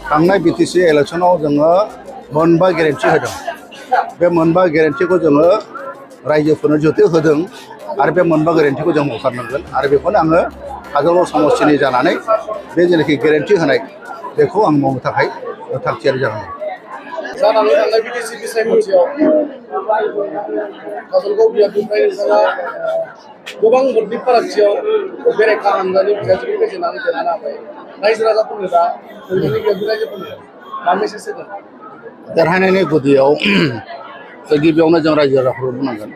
थांनाय बिटिसि इलेक्शनाव जोङो मोनबा गेरेन्टि होदों। बे मोनबा गेरेन्टिखौ जोङो रायजोफोरनो जिहेतु होदों आरो बे मोनबा गेरेन्टिखौ जों मावथारनांगोन आरो बेखौनो आङो काजलगाव समस्टिनि जानानै बे जेनाखि गेरेन्टि होनाय बेखौ आं मावनो थाखाय थागथियारि जानांगौ। जानानै थांनाय बिटिसि बिसायख'थियाव काजलगाव बियाबनिफ्राय नोंथाङा गोबां भटनि फारागथियाव बेरेखा हानजानि बिथांखिखौ फेजेननानै देरहानो हाबाय। रायजो राजाफोरनो दा नोंथांनि बियाबनि रायजोफोरनो मा मेसेज होगोन? देरहानायनि गुदियाव गिबियावनो जों रायजो राजाफोरखौ बुंनांगोन।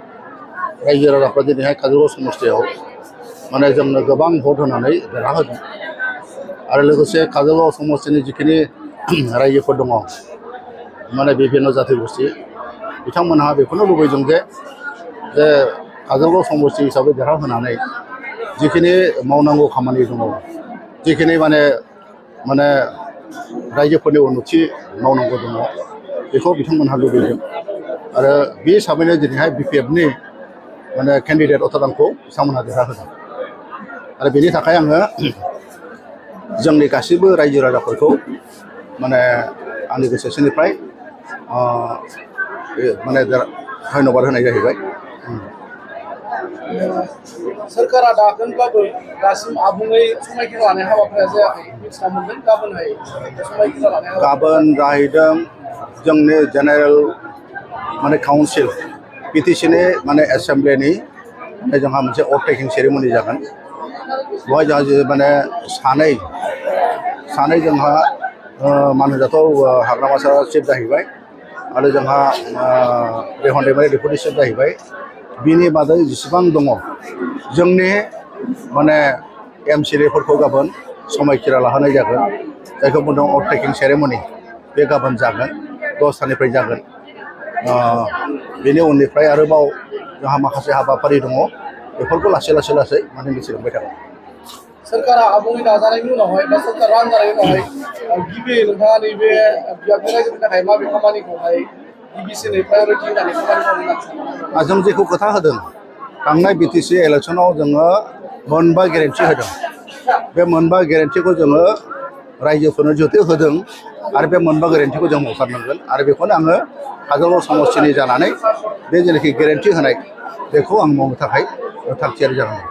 रायजो राजाफ्रा दिनैहाय काजलगाव समस्टियाव माने जोंनो गोबां भट होनानै देरहाहोदों आरो लोगोसे काजलगाव समस्टिनि जिखिनि रायजोफोर दङ माने बिभिन्न जाथि गोष्ठी बिथांमोनहा बेखौनो लुबैदों जे काजलगाव समस्टि हिसाबै देरहाहोनानै जिखिनि मावनांगौ खामानि दङ जिखिनि माने रायजोफोरनि उन्नति मावनांगौ दङ बेखौ बिथांमोनहा लुबैदों आरो बे हिसाबैनो दिनैहाय बिपिएफनि माने केन्डिडेट अथदांखौ बिथांमोनहा देरहाहोदों आरो बेनि थाखाय आङो जोंनि गासैबो रायजो राजाफोरखौ माने आंनि गोसो सिंनिफ्राय माने धन्यबाद होनाय जाहैबाय। सोरखारा दाखोनब्लाबो दासिम आबुङै समायखिरा लानाय हाबाफारिया जायाखै मिथिना मोनदों। गाबोनहाय समायखिरा लानाय गाबोन जाहैदों जोंनि जेनेरेल माने काउन्सिल बिटिसिनि माने एसेम्ब्लिनि जोंहा मोनसे अथ टेकिं सेरेमनि जागोन। बेवहाय जोंहा माने सानै जोंहा मानहोजाथाव हाग्रामा सार चिफ जाहैबाय आरो जोंहा रेहन दैमारि डेपुटि चिफ जाहैबाय। बिनि बादै जेसेबां दङ जोंनि माने एमसिएलएफोरखौ गाबोन समायखिरा लाहोनाय जागोन। जायखौ बुंदों अथ टेकिं सेरेमनि बे गाबोन जागोन 10थानिफ्राय जागोन। बेनि उननिफ्राय आरोबाव जोंहा माखासे हाबाफारि दङ बेफोरखौ लासै माने मिथिलांबाय थागोन। सोरखारा आबुङै दाजानायनि उनावहाय बा सोरखार रान जानायनि उनावहाय गिबियै नोंथाङा नैबे बियाबनि रायजोफोरनि थाखाय माबे खामानिखौहाय गिबिसिनै प्रायरिटि होनानै खामानि मावनो नागिरदों? जों जेखौ खोथा होदों थांनाय बिटिसि इलेक्शनाव जोङो मोनबा गेरेन्टि होदों। बे मोनबा गेरेन्टिखौ जोङो रायजोफोरनो जिहेतु होदों आरो बे मोनबा गेरेन्टिखौ जों मावथारनांगोन आरो बेखौनो आङो काजलगाव समस्टिनि जानानै बे जेनाखि गेरेन्टि होनाय बेखौ आं मावनो थाखाय थागथियारि जानांगौ।